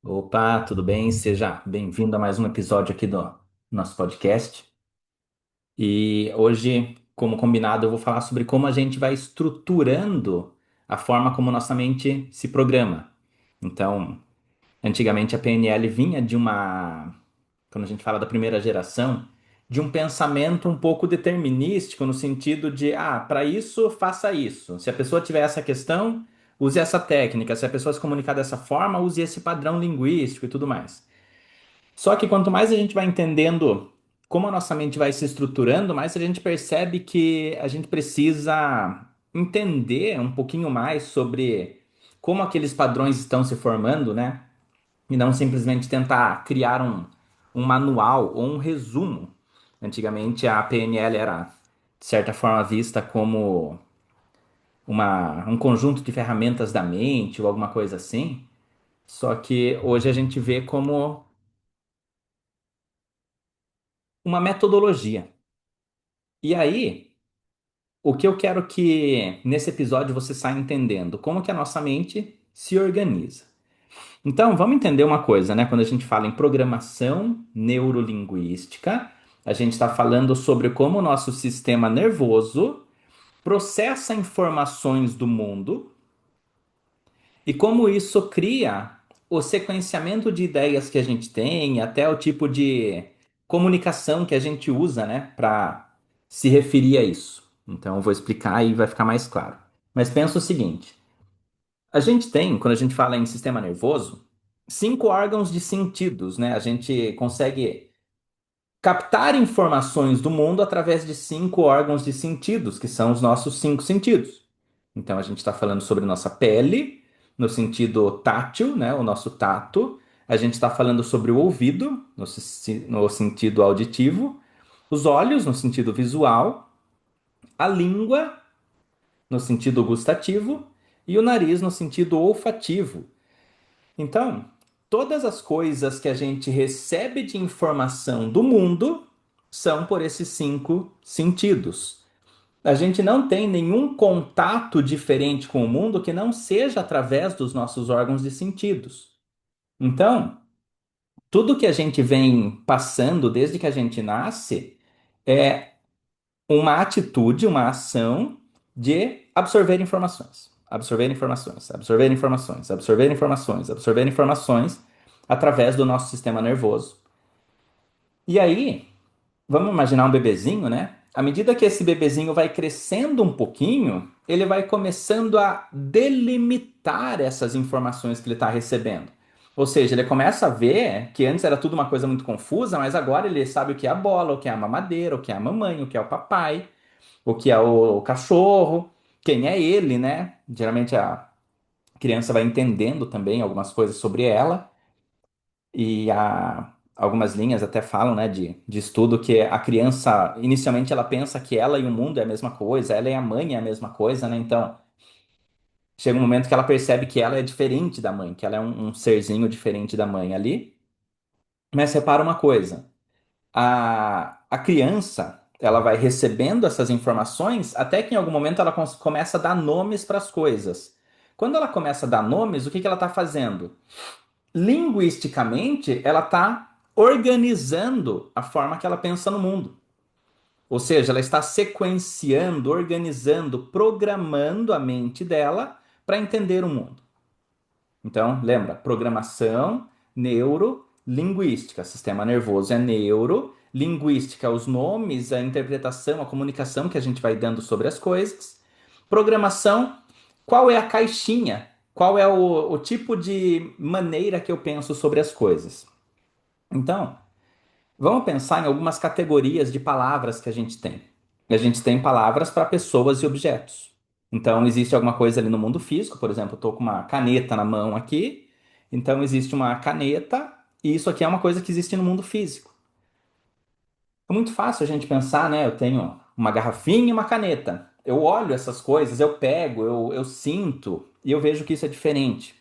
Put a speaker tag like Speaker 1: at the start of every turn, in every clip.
Speaker 1: Opa, tudo bem? Seja bem-vindo a mais um episódio aqui do nosso podcast. E hoje, como combinado, eu vou falar sobre como a gente vai estruturando a forma como nossa mente se programa. Então, antigamente a PNL vinha de uma, quando a gente fala da primeira geração, de um pensamento um pouco determinístico, no sentido de, para isso, faça isso. Se a pessoa tiver essa questão, use essa técnica. Se a pessoa se comunicar dessa forma, use esse padrão linguístico e tudo mais. Só que quanto mais a gente vai entendendo como a nossa mente vai se estruturando, mais a gente percebe que a gente precisa entender um pouquinho mais sobre como aqueles padrões estão se formando, né? E não simplesmente tentar criar um manual ou um resumo. Antigamente a PNL era, de certa forma, vista como um conjunto de ferramentas da mente ou alguma coisa assim. Só que hoje a gente vê como uma metodologia. E aí, o que eu quero que nesse episódio você saia entendendo, como que a nossa mente se organiza. Então, vamos entender uma coisa, né? Quando a gente fala em programação neurolinguística, a gente está falando sobre como o nosso sistema nervoso processa informações do mundo e como isso cria o sequenciamento de ideias que a gente tem, até o tipo de comunicação que a gente usa, né, para se referir a isso. Então, eu vou explicar e vai ficar mais claro. Mas pensa o seguinte: a gente tem, quando a gente fala em sistema nervoso, cinco órgãos de sentidos, né? A gente consegue captar informações do mundo através de cinco órgãos de sentidos, que são os nossos cinco sentidos. Então a gente está falando sobre nossa pele, no sentido tátil, né? O nosso tato. A gente está falando sobre o ouvido, no sentido auditivo. Os olhos, no sentido visual. A língua, no sentido gustativo. E o nariz, no sentido olfativo. Então, todas as coisas que a gente recebe de informação do mundo são por esses cinco sentidos. A gente não tem nenhum contato diferente com o mundo que não seja através dos nossos órgãos de sentidos. Então, tudo que a gente vem passando desde que a gente nasce é uma atitude, uma ação de absorver informações. Absorver informações, absorver informações, absorver informações, absorver informações através do nosso sistema nervoso. E aí, vamos imaginar um bebezinho, né? À medida que esse bebezinho vai crescendo um pouquinho, ele vai começando a delimitar essas informações que ele está recebendo. Ou seja, ele começa a ver que antes era tudo uma coisa muito confusa, mas agora ele sabe o que é a bola, o que é a mamadeira, o que é a mamãe, o que é o papai, o que é o cachorro, quem é ele, né? Geralmente a criança vai entendendo também algumas coisas sobre ela. Algumas linhas até falam, né, de estudo que a criança, inicialmente, ela pensa que ela e o mundo é a mesma coisa, ela e a mãe é a mesma coisa, né? Então, chega um momento que ela percebe que ela é diferente da mãe, que ela é um serzinho diferente da mãe ali. Mas repara uma coisa, a criança, ela vai recebendo essas informações até que em algum momento ela começa a dar nomes para as coisas. Quando ela começa a dar nomes, o que que ela está fazendo? Linguisticamente, ela está organizando a forma que ela pensa no mundo. Ou seja, ela está sequenciando, organizando, programando a mente dela para entender o mundo. Então, lembra, programação, neuro, linguística. Sistema nervoso é neuro, linguística, os nomes, a interpretação, a comunicação que a gente vai dando sobre as coisas. Programação, qual é a caixinha? Qual é o tipo de maneira que eu penso sobre as coisas? Então, vamos pensar em algumas categorias de palavras que a gente tem. A gente tem palavras para pessoas e objetos. Então, existe alguma coisa ali no mundo físico, por exemplo, eu estou com uma caneta na mão aqui. Então, existe uma caneta, e isso aqui é uma coisa que existe no mundo físico. É muito fácil a gente pensar, né? Eu tenho uma garrafinha e uma caneta. Eu olho essas coisas, eu pego, eu sinto, e eu vejo que isso é diferente.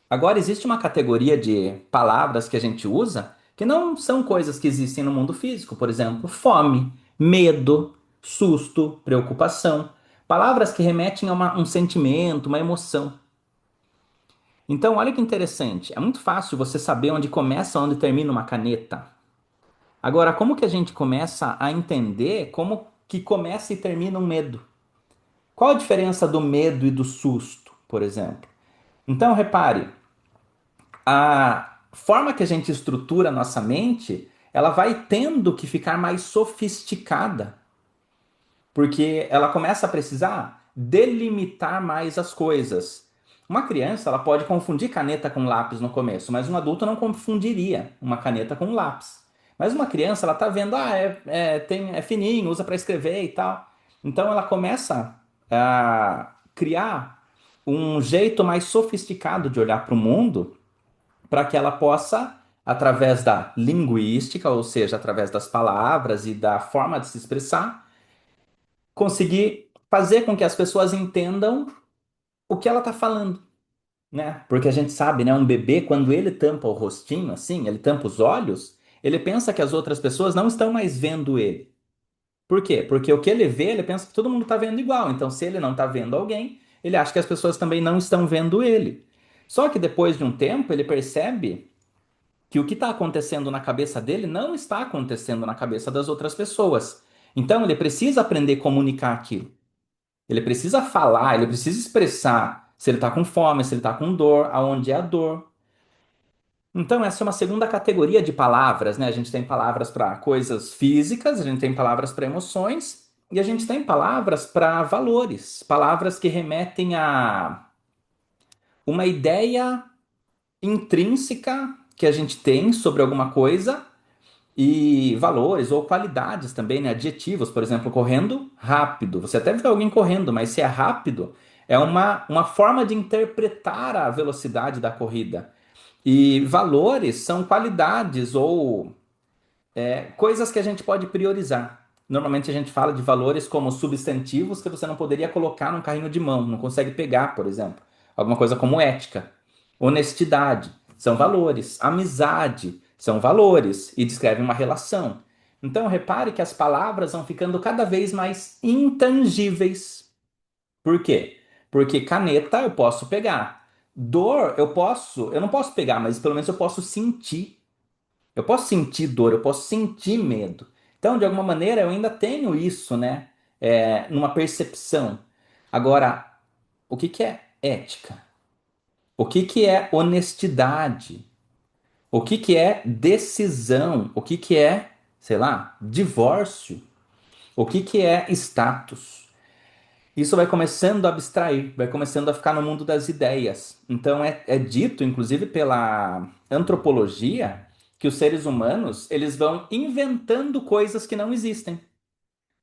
Speaker 1: Agora, existe uma categoria de palavras que a gente usa que não são coisas que existem no mundo físico. Por exemplo, fome, medo, susto, preocupação. Palavras que remetem a um sentimento, uma emoção. Então, olha que interessante. É muito fácil você saber onde começa, onde termina uma caneta. Agora, como que a gente começa a entender como que começa e termina um medo? Qual a diferença do medo e do susto, por exemplo? Então, repare, a forma que a gente estrutura a nossa mente, ela vai tendo que ficar mais sofisticada, porque ela começa a precisar delimitar mais as coisas. Uma criança, ela pode confundir caneta com lápis no começo, mas um adulto não confundiria uma caneta com um lápis. Mas uma criança, ela tá vendo, é fininho, usa para escrever e tal. Então ela começa a criar um jeito mais sofisticado de olhar para o mundo, para que ela possa, através da linguística, ou seja, através das palavras e da forma de se expressar, conseguir fazer com que as pessoas entendam o que ela está falando, né? Porque a gente sabe, né? Um bebê, quando ele tampa o rostinho, assim, ele tampa os olhos, ele pensa que as outras pessoas não estão mais vendo ele. Por quê? Porque o que ele vê, ele pensa que todo mundo está vendo igual. Então, se ele não está vendo alguém, ele acha que as pessoas também não estão vendo ele. Só que depois de um tempo, ele percebe que o que está acontecendo na cabeça dele não está acontecendo na cabeça das outras pessoas. Então, ele precisa aprender a comunicar aquilo. Ele precisa falar, ele precisa expressar se ele está com fome, se ele está com dor, aonde é a dor. Então, essa é uma segunda categoria de palavras, né? A gente tem palavras para coisas físicas, a gente tem palavras para emoções e a gente tem palavras para valores, palavras que remetem a uma ideia intrínseca que a gente tem sobre alguma coisa e valores ou qualidades também, né? Adjetivos, por exemplo, correndo rápido. Você até vê alguém correndo, mas se é rápido, é uma forma de interpretar a velocidade da corrida. E valores são qualidades ou coisas que a gente pode priorizar. Normalmente a gente fala de valores como substantivos que você não poderia colocar num carrinho de mão, não consegue pegar, por exemplo. Alguma coisa como ética, honestidade, são valores. Amizade, são valores e descrevem uma relação. Então repare que as palavras vão ficando cada vez mais intangíveis. Por quê? Porque caneta eu posso pegar. Dor eu não posso pegar, mas pelo menos eu posso sentir. Eu posso sentir dor, eu posso sentir medo. Então, de alguma maneira, eu ainda tenho isso, né? Numa percepção. Agora, o que que é ética? O que que é honestidade? O que que é decisão? O que que é, sei lá, divórcio? O que que é status? Isso vai começando a abstrair, vai começando a ficar no mundo das ideias. Então é dito, inclusive pela antropologia, que os seres humanos eles vão inventando coisas que não existem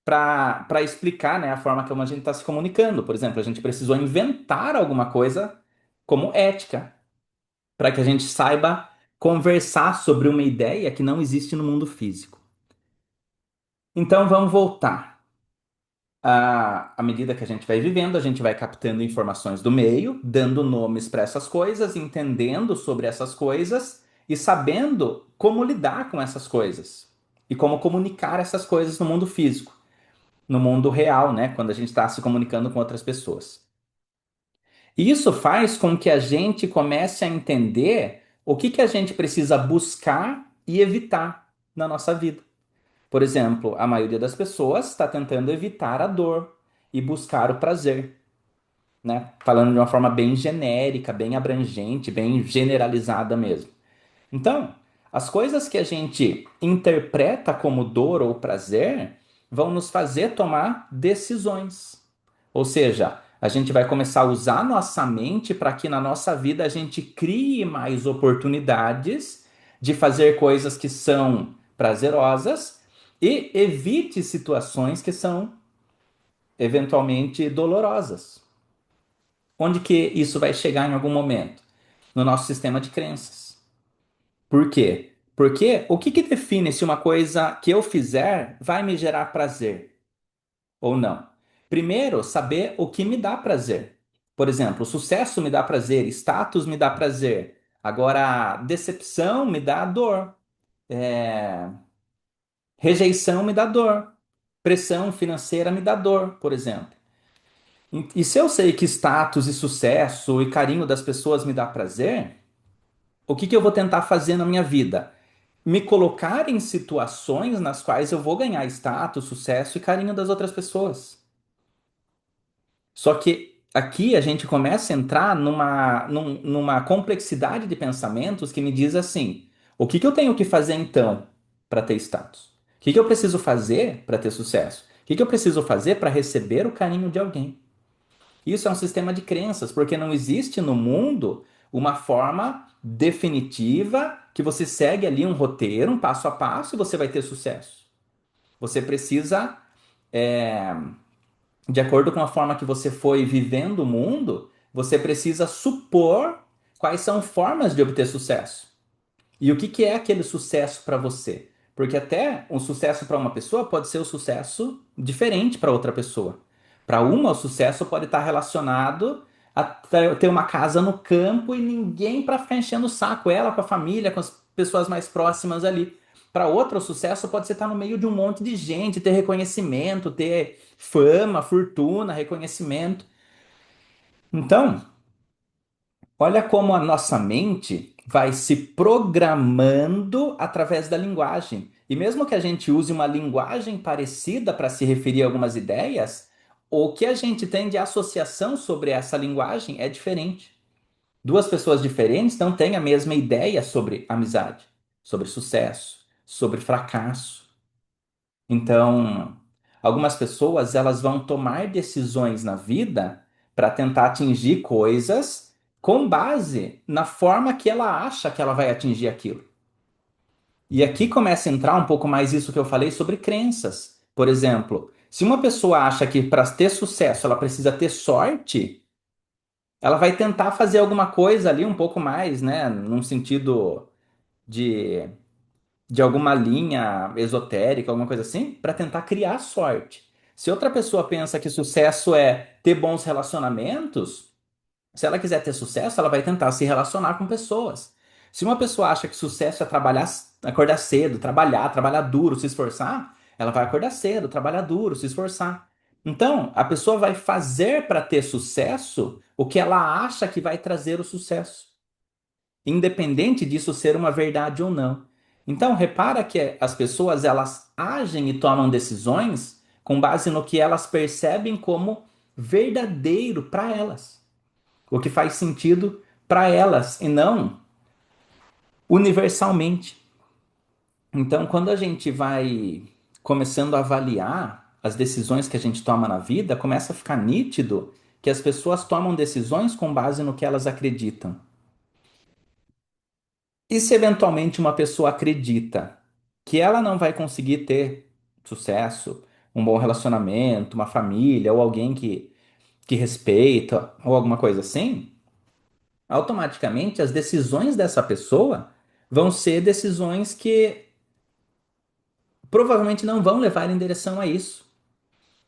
Speaker 1: para explicar, né, a forma como a gente está se comunicando. Por exemplo, a gente precisou inventar alguma coisa como ética para que a gente saiba conversar sobre uma ideia que não existe no mundo físico. Então vamos voltar. À medida que a gente vai vivendo, a gente vai captando informações do meio, dando nomes para essas coisas, entendendo sobre essas coisas e sabendo como lidar com essas coisas e como comunicar essas coisas no mundo físico, no mundo real, né? Quando a gente está se comunicando com outras pessoas. E isso faz com que a gente comece a entender o que que a gente precisa buscar e evitar na nossa vida. Por exemplo, a maioria das pessoas está tentando evitar a dor e buscar o prazer, né? Falando de uma forma bem genérica, bem abrangente, bem generalizada mesmo. Então, as coisas que a gente interpreta como dor ou prazer vão nos fazer tomar decisões. Ou seja, a gente vai começar a usar nossa mente para que na nossa vida a gente crie mais oportunidades de fazer coisas que são prazerosas e evite situações que são eventualmente dolorosas. Onde que isso vai chegar em algum momento? No nosso sistema de crenças. Por quê? Porque o que que define se uma coisa que eu fizer vai me gerar prazer ou não? Primeiro, saber o que me dá prazer. Por exemplo, sucesso me dá prazer, status me dá prazer. Agora, decepção me dá dor. É, Rejeição me dá dor. Pressão financeira me dá dor, por exemplo. E se eu sei que status e sucesso e carinho das pessoas me dá prazer, o que que eu vou tentar fazer na minha vida? Me colocar em situações nas quais eu vou ganhar status, sucesso e carinho das outras pessoas. Só que aqui a gente começa a entrar numa complexidade de pensamentos que me diz assim: o que que eu tenho que fazer então para ter status? O que que eu preciso fazer para ter sucesso? O que que eu preciso fazer para receber o carinho de alguém? Isso é um sistema de crenças, porque não existe no mundo uma forma definitiva que você segue ali um roteiro, um passo a passo e você vai ter sucesso. Você precisa, é, de acordo com a forma que você foi vivendo o mundo, você precisa supor quais são formas de obter sucesso. E o que que é aquele sucesso para você? Porque até um sucesso para uma pessoa pode ser um sucesso diferente para outra pessoa. Para uma, o sucesso pode estar relacionado a ter uma casa no campo e ninguém para ficar enchendo o saco, ela com a família, com as pessoas mais próximas ali. Para outra, o sucesso pode ser estar no meio de um monte de gente, ter reconhecimento, ter fama, fortuna, reconhecimento. Então, olha como a nossa mente vai se programando através da linguagem. E mesmo que a gente use uma linguagem parecida para se referir a algumas ideias, o que a gente tem de associação sobre essa linguagem é diferente. Duas pessoas diferentes não têm a mesma ideia sobre amizade, sobre sucesso, sobre fracasso. Então, algumas pessoas elas vão tomar decisões na vida para tentar atingir coisas com base na forma que ela acha que ela vai atingir aquilo. E aqui começa a entrar um pouco mais isso que eu falei sobre crenças. Por exemplo, se uma pessoa acha que para ter sucesso ela precisa ter sorte, ela vai tentar fazer alguma coisa ali um pouco mais, né, num sentido de alguma linha esotérica, alguma coisa assim, para tentar criar sorte. Se outra pessoa pensa que sucesso é ter bons relacionamentos, se ela quiser ter sucesso, ela vai tentar se relacionar com pessoas. Se uma pessoa acha que sucesso é trabalhar, acordar cedo, trabalhar duro, se esforçar, ela vai acordar cedo, trabalhar duro, se esforçar. Então, a pessoa vai fazer para ter sucesso o que ela acha que vai trazer o sucesso, independente disso ser uma verdade ou não. Então, repara que as pessoas elas agem e tomam decisões com base no que elas percebem como verdadeiro para elas, o que faz sentido para elas e não universalmente. Então, quando a gente vai começando a avaliar as decisões que a gente toma na vida, começa a ficar nítido que as pessoas tomam decisões com base no que elas acreditam. E se eventualmente uma pessoa acredita que ela não vai conseguir ter sucesso, um bom relacionamento, uma família, ou alguém que respeita, ou alguma coisa assim, automaticamente as decisões dessa pessoa vão ser decisões que provavelmente não vão levar em direção a isso.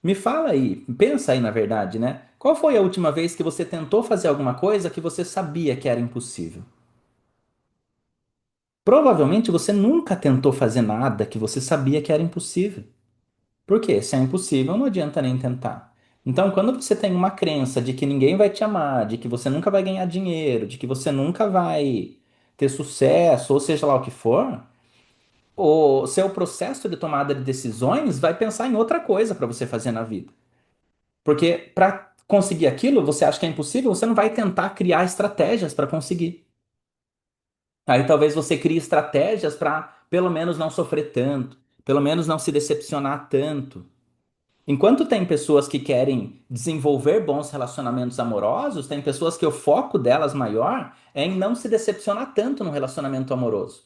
Speaker 1: Me fala aí, pensa aí na verdade, né? Qual foi a última vez que você tentou fazer alguma coisa que você sabia que era impossível? Provavelmente você nunca tentou fazer nada que você sabia que era impossível. Por quê? Se é impossível, não adianta nem tentar. Então, quando você tem uma crença de que ninguém vai te amar, de que você nunca vai ganhar dinheiro, de que você nunca vai ter sucesso, ou seja lá o que for, o seu processo de tomada de decisões vai pensar em outra coisa para você fazer na vida. Porque para conseguir aquilo, você acha que é impossível, você não vai tentar criar estratégias para conseguir. Aí talvez você crie estratégias para pelo menos não sofrer tanto, pelo menos não se decepcionar tanto. Enquanto tem pessoas que querem desenvolver bons relacionamentos amorosos, tem pessoas que o foco delas maior é em não se decepcionar tanto no relacionamento amoroso.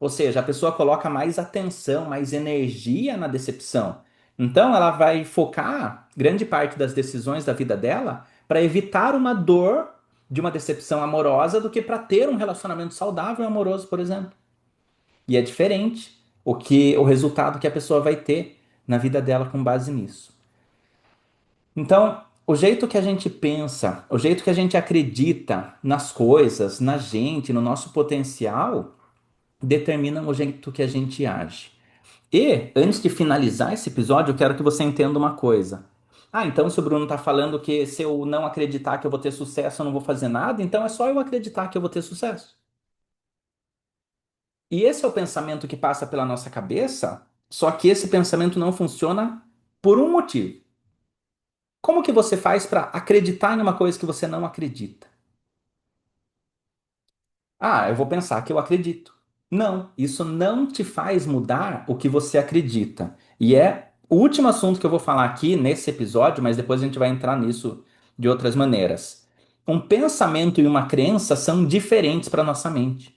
Speaker 1: Ou seja, a pessoa coloca mais atenção, mais energia na decepção. Então ela vai focar grande parte das decisões da vida dela para evitar uma dor de uma decepção amorosa do que para ter um relacionamento saudável e amoroso, por exemplo. E é diferente o resultado que a pessoa vai ter na vida dela com base nisso. Então, o jeito que a gente pensa, o jeito que a gente acredita nas coisas, na gente, no nosso potencial, determinam o jeito que a gente age. E, antes de finalizar esse episódio, eu quero que você entenda uma coisa. Ah, então se o Bruno tá falando que se eu não acreditar que eu vou ter sucesso, eu não vou fazer nada, então é só eu acreditar que eu vou ter sucesso. E esse é o pensamento que passa pela nossa cabeça, só que esse pensamento não funciona por um motivo. Como que você faz para acreditar em uma coisa que você não acredita? Ah, eu vou pensar que eu acredito. Não, isso não te faz mudar o que você acredita. E é o último assunto que eu vou falar aqui nesse episódio, mas depois a gente vai entrar nisso de outras maneiras. Um pensamento e uma crença são diferentes para nossa mente.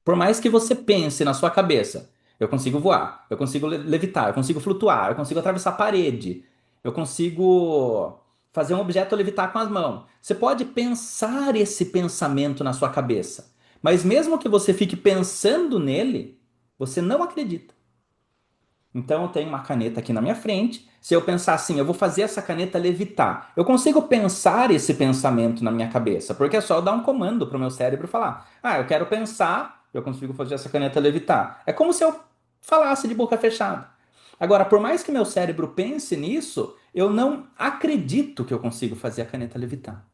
Speaker 1: Por mais que você pense na sua cabeça, eu consigo voar, eu consigo levitar, eu consigo flutuar, eu consigo atravessar a parede, eu consigo fazer um objeto levitar com as mãos. Você pode pensar esse pensamento na sua cabeça, mas mesmo que você fique pensando nele, você não acredita. Então eu tenho uma caneta aqui na minha frente. Se eu pensar assim, eu vou fazer essa caneta levitar. Eu consigo pensar esse pensamento na minha cabeça, porque é só eu dar um comando para o meu cérebro falar: "Ah, eu quero pensar, eu consigo fazer essa caneta levitar". É como se eu falasse de boca fechada. Agora, por mais que meu cérebro pense nisso, eu não acredito que eu consigo fazer a caneta levitar.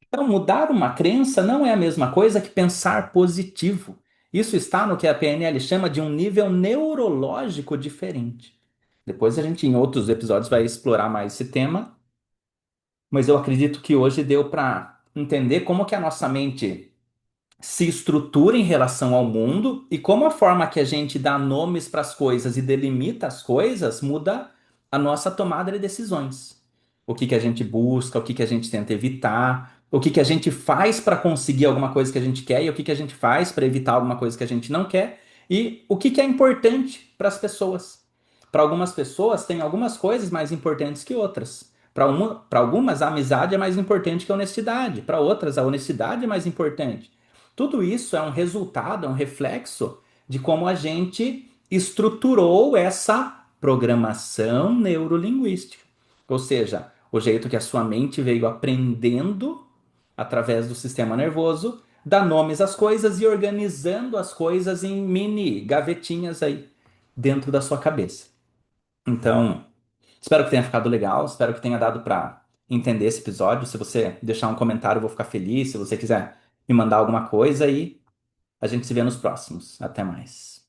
Speaker 1: Então, mudar uma crença não é a mesma coisa que pensar positivo. Isso está no que a PNL chama de um nível neurológico diferente. Depois a gente, em outros episódios, vai explorar mais esse tema, mas eu acredito que hoje deu para entender como que a nossa mente se estrutura em relação ao mundo e como a forma que a gente dá nomes para as coisas e delimita as coisas muda a nossa tomada de decisões. O que que a gente busca, o que que a gente tenta evitar, o que que a gente faz para conseguir alguma coisa que a gente quer e o que que a gente faz para evitar alguma coisa que a gente não quer e o que que é importante para as pessoas. Para algumas pessoas, tem algumas coisas mais importantes que outras. Para algumas, a amizade é mais importante que a honestidade. Para outras, a honestidade é mais importante. Tudo isso é um resultado, é um reflexo de como a gente estruturou essa programação neurolinguística. Ou seja, o jeito que a sua mente veio aprendendo através do sistema nervoso, dar nomes às coisas e organizando as coisas em mini gavetinhas aí dentro da sua cabeça. Então, espero que tenha ficado legal, espero que tenha dado para entender esse episódio. Se você deixar um comentário, eu vou ficar feliz. Se você quiser me mandar alguma coisa aí, a gente se vê nos próximos. Até mais.